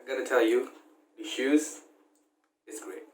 gotta tell you, the shoes is great.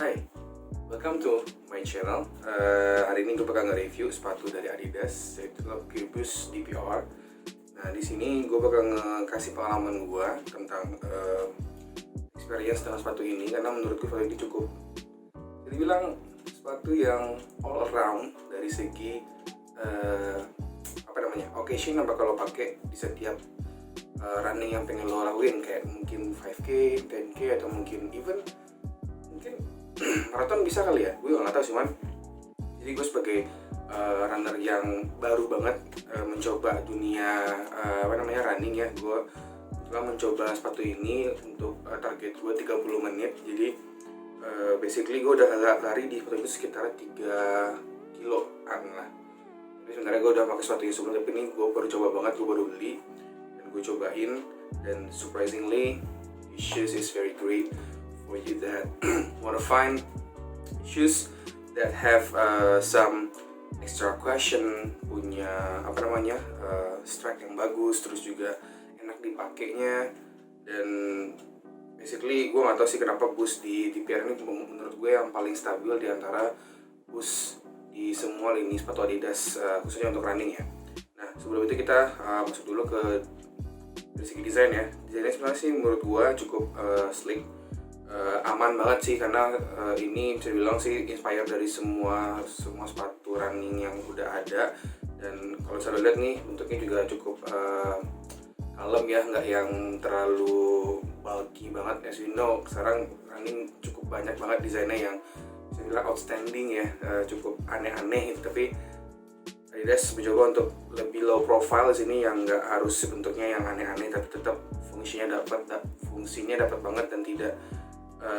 Hai, welcome to my channel. Hari ini gue bakal nge-review sepatu dari Adidas, yaitu Cubus DPR. Nah, di sini gue bakal ngasih pengalaman gue tentang experience dengan sepatu ini, karena menurut gue sepatu ini cukup dibilang sepatu yang all around dari segi occasion apa kalau pakai di setiap running yang pengen lo lakuin, kayak mungkin 5K, 10K atau mungkin maraton bisa kali ya, gue nggak tahu cuman. Jadi gue sebagai runner yang baru banget mencoba dunia running ya, gue telah mencoba sepatu ini untuk target gue 30 menit. Jadi basically gue udah lari di sepatu itu sekitar 3 kiloan lah. Jadi sebenarnya gue udah pakai sepatu ini sebelumnya, tapi ini gue baru coba banget, gue baru beli dan gue cobain, dan surprisingly the shoes is very great for you that wanna find shoes that have some extra cushion, punya strap yang bagus, terus juga enak dipakainya. Dan basically gue nggak tahu sih kenapa boost di DPR ini menurut gue yang paling stabil di antara boost di semua lini sepatu Adidas, khususnya untuk running ya. Nah, sebelum itu kita masuk dulu ke dari segi desain ya. Desainnya sebenarnya sih menurut gue cukup slick, aman banget sih, karena ini bisa dibilang sih inspired dari semua sepatu running yang udah ada. Dan kalau saya lihat nih bentuknya juga cukup kalem ya, nggak yang terlalu bulky banget. As you know, sekarang running cukup banyak banget desainnya yang saya bilang outstanding ya, cukup aneh-aneh gitu. Tapi Adidas mencoba untuk lebih low profile di sini, yang nggak harus bentuknya yang aneh-aneh, tapi tetap fungsinya dapat banget dan tidak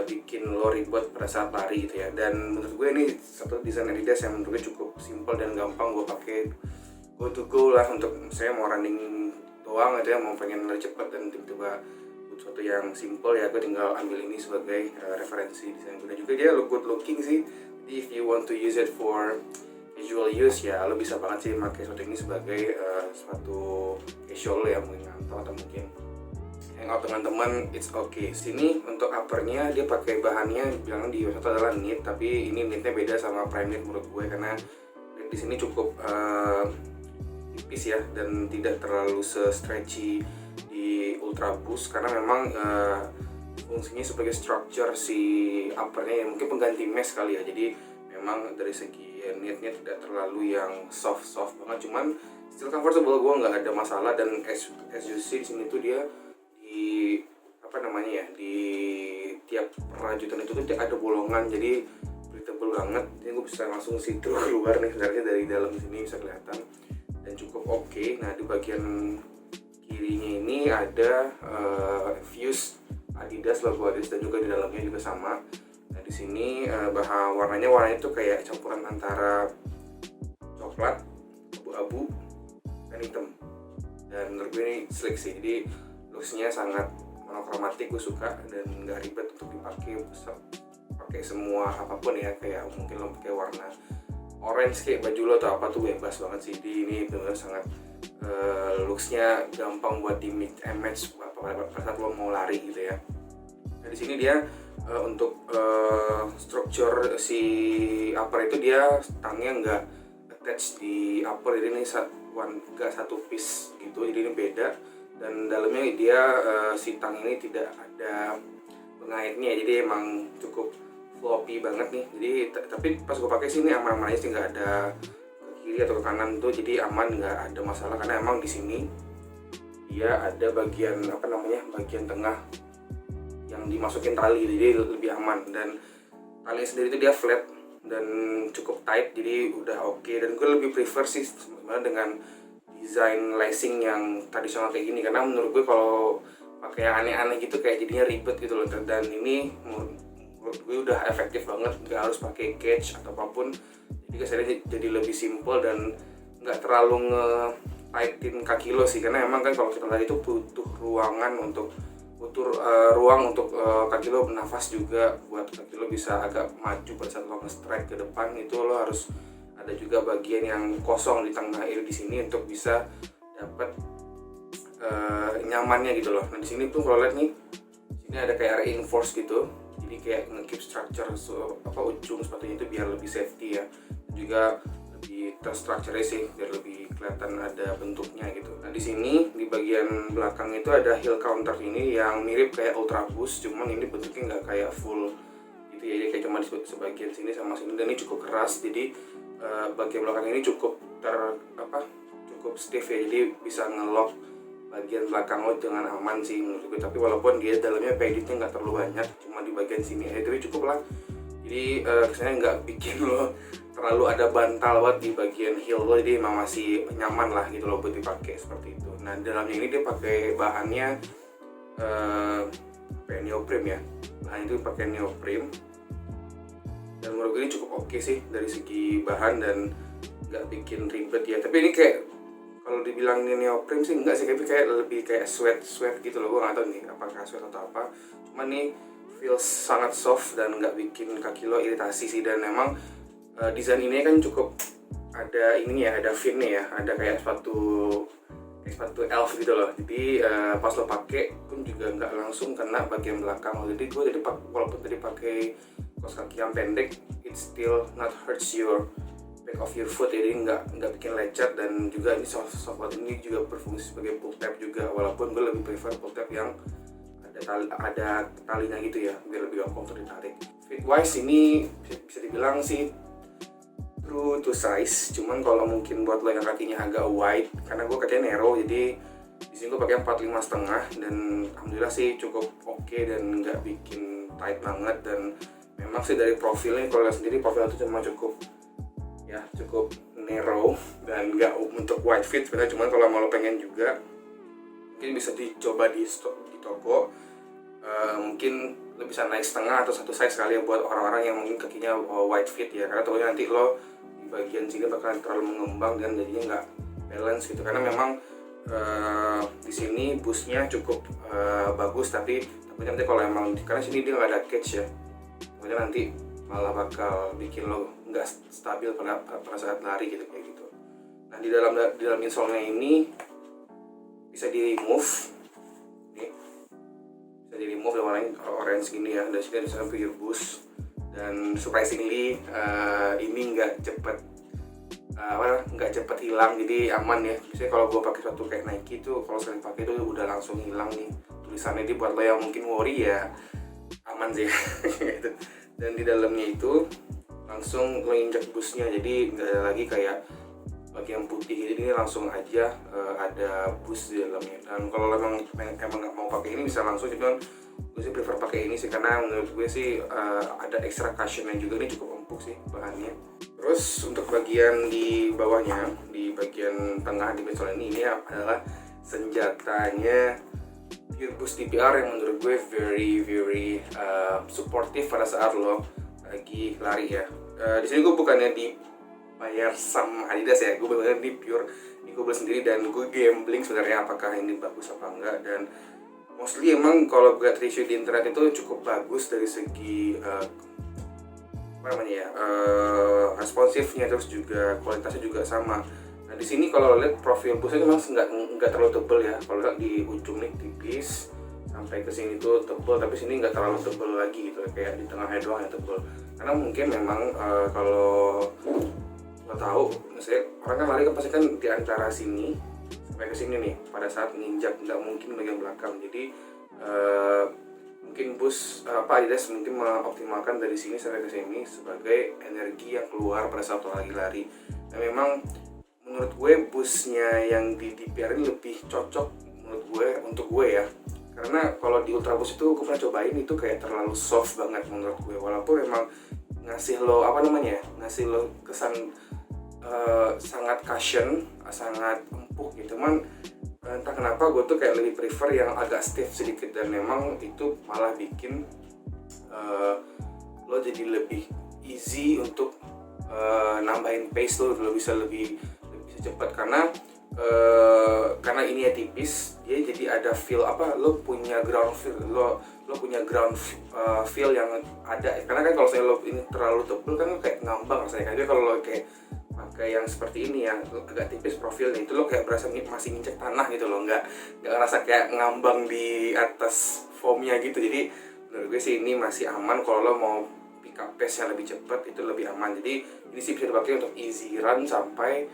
bikin lo ribet pada saat lari gitu ya. Dan menurut gue ini satu desain Adidas yang menurut gue cukup simple dan gampang gue pakai, go to go lah. Untuk saya mau running doang aja, mau pengen lari cepat dan tiba-tiba sesuatu yang simple ya, gue tinggal ambil ini sebagai referensi desain gue. Dan juga dia good looking sih. Jadi if you want to use it for casual use ya, lo bisa banget sih pakai sepatu ini sebagai sepatu casual ya, mungkin ngantor atau mungkin hangout dengan teman, it's okay. Sini untuk uppernya dia pakai bahannya bilang di website adalah knit, tapi ini knitnya beda sama prime knit menurut gue, karena knit di sini cukup tipis ya, dan tidak terlalu stretchy di Ultra Boost, karena memang fungsinya sebagai structure si uppernya ya, mungkin pengganti mesh kali ya. Jadi memang dari segi knitnya tidak terlalu yang soft banget, cuman still comfortable, gue nggak ada masalah. Dan as you see di sini tuh dia di di tiap rajutan itu tuh ada bolongan, jadi breathable banget. Jadi gue bisa langsung situ keluar nih, sebenarnya dari dalam sini bisa kelihatan dan cukup oke. Nah, di bagian kirinya ini ada fuse Adidas, logo Adidas, dan juga di dalamnya juga sama. Nah, di sini warnanya tuh kayak campuran antara coklat, abu-abu, dan hitam. Dan menurut gue ini slick sih, jadi looks-nya sangat monokromatik, gue suka, dan nggak ribet untuk pakai semua apapun ya. Kayak mungkin lo pakai warna orange kayak baju lo atau apa tuh bebas banget sih. Jadi ini benar sangat looks-nya gampang buat di mix and match pada saat lo mau lari gitu ya. Nah, di sini dia untuk structure si upper itu, dia stangnya nggak attach di upper, jadi ini nggak satu piece gitu, jadi ini beda. Dan dalamnya dia si tang ini tidak ada pengaitnya, jadi emang cukup floppy banget nih. Jadi tapi pas gue pakai sini aman-aman aja sih, nggak ada ke kiri atau ke kanan tuh, jadi aman, nggak ada masalah. Karena emang di sini dia ada bagian bagian tengah yang dimasukin tali, jadi lebih aman. Dan tali sendiri itu dia flat dan cukup tight, jadi udah oke. Dan gue lebih prefer sih sebenarnya dengan desain lacing yang tradisional kayak gini, karena menurut gue kalau pakai yang aneh-aneh gitu kayak jadinya ribet gitu loh. Dan ini menurut gue udah efektif banget, nggak harus pakai catch atau apapun, jadi kesannya jadi lebih simple dan nggak terlalu nge-tightin kaki lo sih. Karena emang kan kalau kita lari itu butuh ruang untuk kaki lo bernafas juga, buat kaki lo bisa agak maju pada saat lo nge-strike ke depan. Itu lo harus ada ada juga bagian yang kosong di tengah ini di sini untuk bisa dapat nyamannya gitu loh. Nah di sini tuh kalau lihat nih, sini ada kayak reinforce gitu, jadi kayak nge-keep structure ujung sepatunya itu biar lebih safety ya, dan juga lebih terstructure sih biar lebih kelihatan ada bentuknya gitu. Nah di sini di bagian belakang itu ada heel counter ini yang mirip kayak Ultra Boost, cuman ini bentuknya nggak kayak full gitu ya, jadi kayak cuma di sebagian sini sama sini, dan ini cukup keras, jadi bagian belakang ini cukup cukup stiff ya, jadi bisa ngelock bagian belakang lo dengan aman sih menurut gue. Tapi walaupun dia dalamnya peditnya nggak terlalu banyak, cuma di bagian sini aja, tapi cukup lah. Jadi kesannya nggak bikin lo terlalu ada bantal banget di bagian heel lo, jadi emang masih nyaman lah gitu lo buat dipakai seperti itu. Nah dalamnya ini dia pakai bahannya neoprene ya, bahan itu pakai neoprene, dan menurut gue ini cukup oke sih dari segi bahan dan nggak bikin ribet ya. Tapi ini kayak kalau dibilang ini neoprene sih enggak sih, tapi kayak lebih kayak sweat gitu loh. Gue nggak tahu nih apakah sweat atau apa, cuman nih feels sangat soft dan nggak bikin kaki lo iritasi sih. Dan memang desain ini kan cukup ada ini ya, ada finnya ya, ada kayak sepatu elf gitu loh. Jadi pas lo pakai pun juga nggak langsung kena bagian belakang lo. Jadi gue walaupun tadi pakai kaos kaki yang pendek, it still not hurts your back of your foot, jadi nggak bikin lecet. Dan juga ini soft ini juga berfungsi sebagai pull tab juga, walaupun gue lebih prefer pull tab yang ada talinya gitu ya, biar lebih gampang untuk ditarik. Fit wise ini bisa dibilang sih true to size, cuman kalau mungkin buat lo yang kakinya agak wide, karena gue kakinya narrow, jadi di sini gue pakai 45,5, dan alhamdulillah sih cukup oke dan nggak bikin tight banget. Dan memang sih dari profilnya, kalau lihat sendiri profilnya itu cuma cukup narrow dan nggak untuk wide fit sebenarnya. Cuman kalau mau lo pengen juga mungkin bisa dicoba di toko, mungkin lo bisa naik setengah atau satu size kali ya buat orang-orang yang mungkin kakinya wide fit ya, karena takutnya nanti lo di bagian sini bakalan terlalu mengembang dan jadinya nggak balance gitu. Karena memang di sini boostnya cukup bagus, tapi nanti kalau emang karena sini dia nggak ada catch ya, takutnya nanti malah bakal bikin lo nggak stabil pada saat lari gitu kayak gitu. Nah di dalam insole-nya ini bisa di remove, nih bisa di remove warnanya orange gini ya. Dan sini ada Pure Boost, dan surprisingly ini nggak cepet hilang, jadi aman ya. Biasanya kalau gue pakai sepatu kayak Nike tuh, kalau sering pakai itu udah langsung hilang nih tulisannya. Jadi buat lo yang mungkin worry ya aman sih gitu. Dan di dalamnya itu langsung lo injak boostnya, jadi nggak ada lagi kayak bagian putih, jadi ini langsung aja ada boost di dalamnya. Dan kalau emang nggak mau pakai ini bisa langsung, cuman gue sih prefer pakai ini sih, karena menurut gue sih ada extra cushionnya juga, ini cukup empuk sih bahannya. Terus untuk bagian di bawahnya, di bagian tengah di midsole ini adalah senjatanya Pure Boost DPR yang menurut gue very supportive pada saat lo lagi lari ya. Di sini gue bukannya dibayar sama Adidas ya, gue benar-benar di Pure, ini gue beli sendiri dan gue gambling sebenarnya apakah ini bagus apa enggak. Dan mostly emang kalau gue review di internet itu cukup bagus dari segi responsifnya, terus juga kualitasnya juga sama. Nah di sini kalau lihat profil boostnya memang nggak terlalu tebel ya. Kalau lihat di ujung nih tipis, sampai ke sini tuh tebel, tapi sini nggak terlalu tebel lagi gitu, kayak di tengahnya doang yang tebel. Karena mungkin memang kalau lo tahu, misalnya orang kan lari kan pasti kan di antara sini sampai ke sini nih pada saat nginjak, nggak mungkin bagian belakang. Jadi mungkin Adidas mungkin mengoptimalkan dari sini sampai ke sini sebagai energi yang keluar pada saat lo lagi lari. Dan memang menurut gue boostnya yang di DPR ini lebih cocok menurut gue, untuk gue ya. Karena kalau di Ultra Boost itu gue pernah cobain, itu kayak terlalu soft banget menurut gue. Walaupun memang ngasih lo kesan sangat cushion, sangat empuk gitu, cuman entah kenapa gue tuh kayak lebih prefer yang agak stiff sedikit. Dan memang itu malah bikin lo jadi lebih easy untuk nambahin pace lo bisa lebih cepat, karena ini ya tipis, dia jadi ada feel lo punya ground feel, lo punya ground feel yang ada. Karena kan kalau saya lo ini terlalu tebel kan kayak ngambang rasanya. Jadi kalau lo kayak pakai yang seperti ini yang agak tipis profilnya, itu lo kayak berasa masih nginjek tanah gitu loh, nggak ngerasa kayak ngambang di atas foamnya gitu. Jadi menurut gue sih ini masih aman kalau lo mau pick up pace yang lebih cepat, itu lebih aman. Jadi ini sih bisa dipakai untuk easy run sampai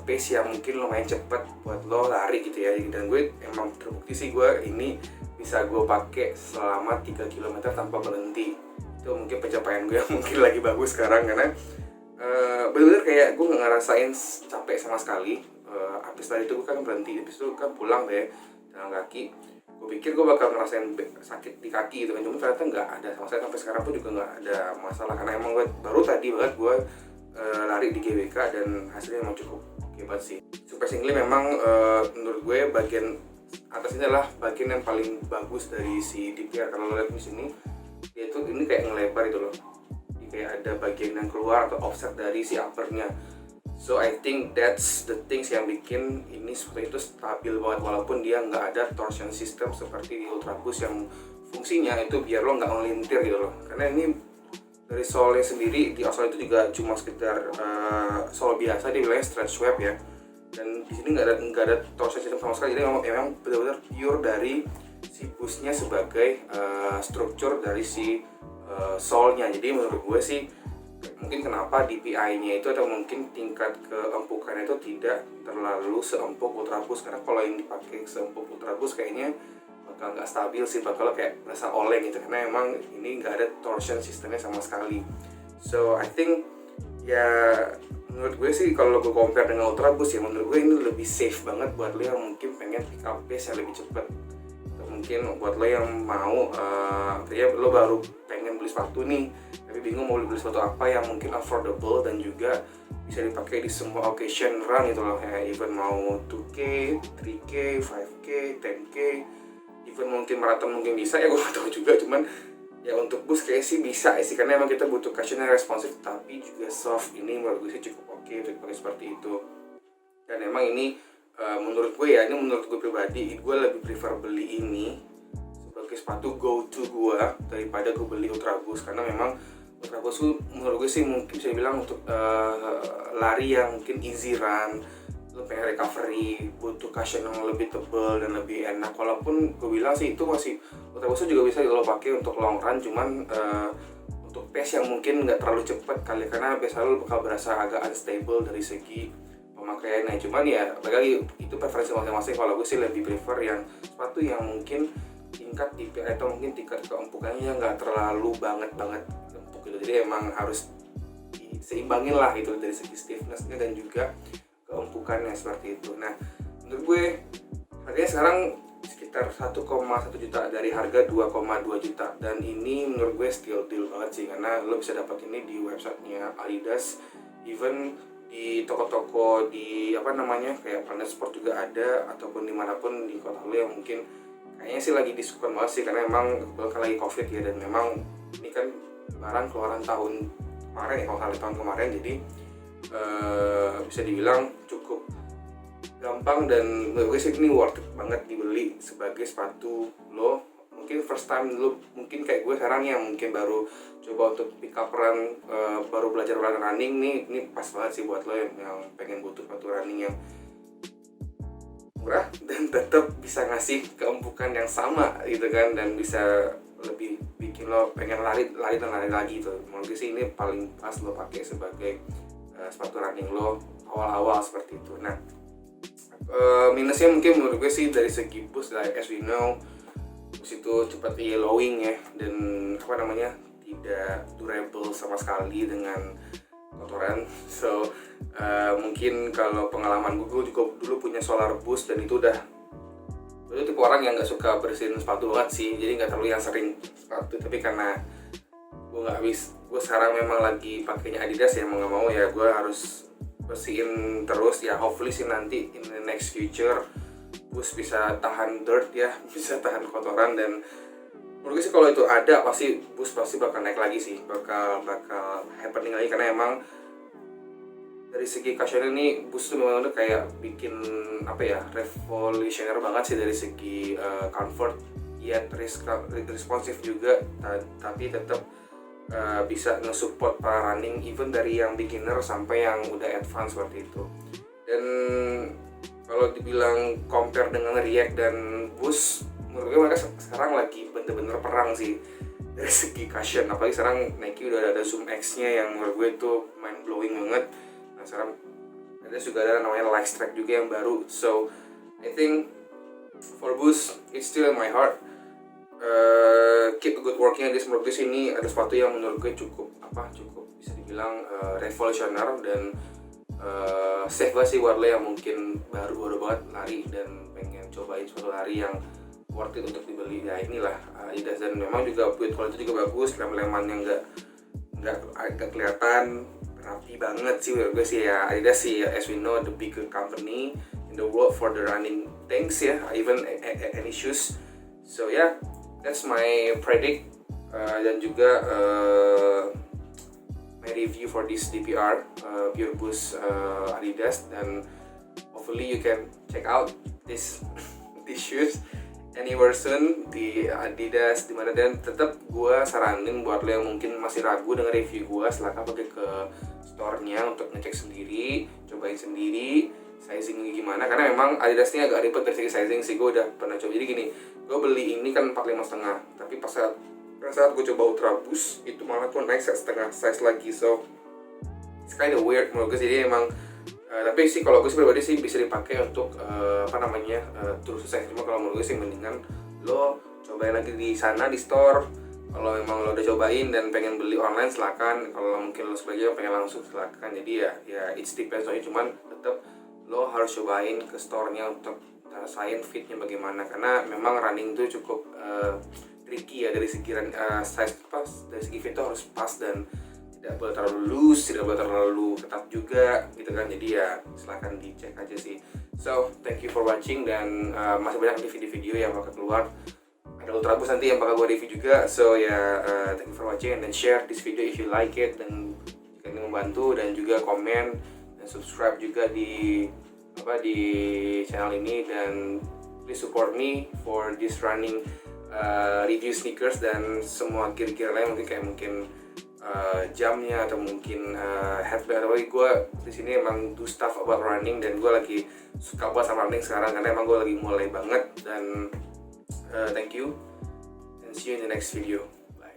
pace yang mungkin lumayan cepet buat lo lari gitu ya. Dan gue emang terbukti sih gue ini bisa gue pakai selama 3 km tanpa berhenti. Itu mungkin pencapaian gue yang mungkin lagi bagus sekarang, karena bener-bener kayak gue nggak ngerasain capek sama sekali. Habis tadi itu gue kan berhenti, habis itu kan pulang deh jalan kaki. Gue pikir gue bakal ngerasain sakit di kaki gitu kan, cuma ternyata nggak ada sama sekali. Sampai sekarang pun juga nggak ada masalah, karena emang gue baru tadi banget gue lari di GWK dan hasilnya emang cukup hebat sih. Surprisingly memang menurut gue bagian atas ini adalah bagian yang paling bagus dari si DPR. Kalau lo lihat di sini, dia tuh ini kayak ngelebar itu loh, jadi kayak ada bagian yang keluar atau offset dari si uppernya. So I think that's the things yang bikin ini seperti itu stabil banget, walaupun dia nggak ada torsion system seperti di Ultra Boost yang fungsinya itu biar lo nggak melintir gitu loh. Karena ini dari sole sendiri di Australia itu juga cuma sekedar sole biasa, dia bilangnya stretch web ya. Dan di sini nggak ada torsion system sama sekali, jadi memang benar-benar pure dari si boostnya sebagai struktur dari si sole-nya. Jadi menurut gue sih mungkin kenapa DPI-nya itu atau mungkin tingkat keempukannya itu tidak terlalu seempuk Ultra Boost, karena kalau yang dipakai seempuk Ultra Boost kayaknya bakal nggak stabil sih, bakal kayak berasa oleng gitu, karena emang ini nggak ada torsion sistemnya sama sekali. So I think ya menurut gue sih kalau gue compare dengan Ultra Boost ya, menurut gue ini lebih safe banget buat lo yang mungkin pengen pick up pace yang lebih cepat, atau mungkin buat lo yang mau ya lo baru pengen beli sepatu nih tapi bingung mau beli sepatu apa yang mungkin affordable dan juga bisa dipakai di semua occasion run gitu loh, ya even mau 2K, 3K, 5K, 10K, even mungkin maraton mungkin bisa ya, gue gak tahu juga. Cuman ya untuk boost kayak sih bisa sih, karena emang kita butuh cushion yang responsif tapi juga soft. Ini menurut gue sih cukup oke untuk dipakai seperti itu. Dan emang ini menurut gue ya, ini menurut gue pribadi, gue lebih prefer beli ini sebagai sepatu go to gue daripada gue beli Ultra Boost, karena memang Ultra Boost menurut gue sih mungkin bisa dibilang untuk lari yang mungkin easy run, lo pengen recovery, butuh cushion yang lebih tebal dan lebih enak. Walaupun gue bilang sih itu masih Ultra Boost juga bisa lo pakai untuk long run, cuman untuk pace yang mungkin nggak terlalu cepat kali, karena biasanya lo bakal berasa agak unstable dari segi pemakaiannya. Cuman ya bagi itu preferensi masing-masing. Kalau gue sih lebih prefer yang sepatu yang mungkin tingkat DPI atau mungkin tingkat keempukannya nggak terlalu banget empuk gitu. Jadi emang harus diseimbangin lah gitu dari segi stiffness-nya dan juga keempukannya seperti itu. Nah menurut gue harganya sekarang sekitar 1,1 juta dari harga 2,2 juta, dan ini menurut gue still deal banget sih, karena lo bisa dapat ini di websitenya Adidas, even di toko-toko di kayak Planet Sport juga ada, ataupun dimanapun di kota lo yang mungkin kayaknya sih lagi diskon banget sih, karena emang bakal lagi covid ya, dan memang ini kan barang keluaran tahun kemarin ya, kalau tahun kemarin. Jadi bisa dibilang cukup gampang, dan menurut gue sih ini worth it banget dibeli sebagai sepatu lo mungkin first time lo, mungkin kayak gue sekarang yang mungkin baru coba untuk pick up run, baru belajar running nih, ini pas banget sih buat lo yang pengen butuh sepatu running yang murah dan tetap bisa ngasih keempukan yang sama gitu kan, dan bisa lebih bikin lo pengen lari lagi gitu. Menurut gue sih ini paling pas lo pakai sebagai sepatu running lo awal-awal seperti itu. Nah minusnya mungkin menurut gue sih dari segi boost, like as we know, boost itu cepat yellowing ya, dan tidak durable sama sekali dengan kotoran. So mungkin kalau pengalaman gue juga dulu punya solar boost, dan itu tipe orang yang nggak suka bersihin sepatu banget sih, jadi nggak terlalu yang sering sepatu. Tapi karena gue sekarang memang lagi pakainya Adidas ya, mau nggak mau ya gue harus bersihin terus ya. Hopefully sih nanti in the next future boost bisa tahan dirt ya, bisa tahan kotoran. Dan menurut gue sih kalau itu ada pasti boost bakal naik lagi sih, bakal happening lagi, karena emang dari segi cushion ini boost tuh memang udah kayak bikin revolutionary banget sih dari segi comfort, yet responsif juga, tapi tetap bisa nge-support para running even dari yang beginner sampai yang udah advance seperti itu. Dan kalau dibilang compare dengan React dan Boost, menurut gue mereka sekarang lagi bener-bener perang sih dari segi cushion. Apalagi sekarang Nike udah ada Zoom X-nya yang menurut gue itu mind blowing banget. Nah sekarang ada juga ada namanya Lightstrike juga yang baru. So I think for Boost it's still in my heart. Keep a good working. Dia menurut gue sini ada sesuatu yang menurut gue cukup bisa dibilang revolusioner dan safe banget sih buat lo yang mungkin baru banget lari dan pengen cobain suatu lari yang worth it untuk dibeli. Ya inilah Adidas, dan memang juga build quality juga bagus, lem-lemannya nggak kelihatan rapi banget sih menurut gue sih ya. Adidas sih as we know the bigger company in the world for the running things ya, even any shoes. So yeah, that's my predict dan juga my review for this DPR Pure Boost Adidas, dan hopefully you can check out these shoes anywhere soon di Adidas dimana. Dan tetap gue saranin buat lo yang mungkin masih ragu dengan review gue, silahkan pergi ke store-nya untuk ngecek sendiri, cobain sendiri sizingnya gimana, karena memang Adidas ini agak ribet dari segi sizing sih. Gue udah pernah coba, jadi gini, gue beli ini kan 45,5, tapi pas saat gue coba Ultra Boost itu malah tuh naik setengah size lagi. So it's kind of weird menurut gue sih. Dia emang tapi sih kalau gue sih pribadi sih bisa dipakai untuk terus selesai. Cuma kalau menurut gue sih mendingan lo cobain lagi di sana di store. Kalau memang lo udah cobain dan pengen beli online silakan, kalau mungkin lo sebagai pengen langsung silakan. Jadi ya it's depends on you, cuman tetap lo harus cobain ke store-nya untuk rasain fitnya bagaimana, karena memang running itu cukup tricky ya dari segi size pas, dari segi fit itu harus pas dan tidak boleh terlalu loose, tidak boleh terlalu ketat juga gitu kan. Jadi ya silahkan dicek aja sih. So thank you for watching, dan masih banyak video-video yang bakal keluar. Ada Ultra Boost nanti yang bakal gue review juga. So ya thank you for watching, and then share this video if you like it, dan jika ini membantu, dan juga komen dan subscribe juga di channel ini, dan please support me for this running review sneakers dan semua gear-gear lain, mungkin jamnya atau mungkin headband. Tapi gue di sini emang do stuff about running, dan gue lagi suka banget sama running sekarang karena emang gue lagi mulai banget. Dan thank you and see you in the next video.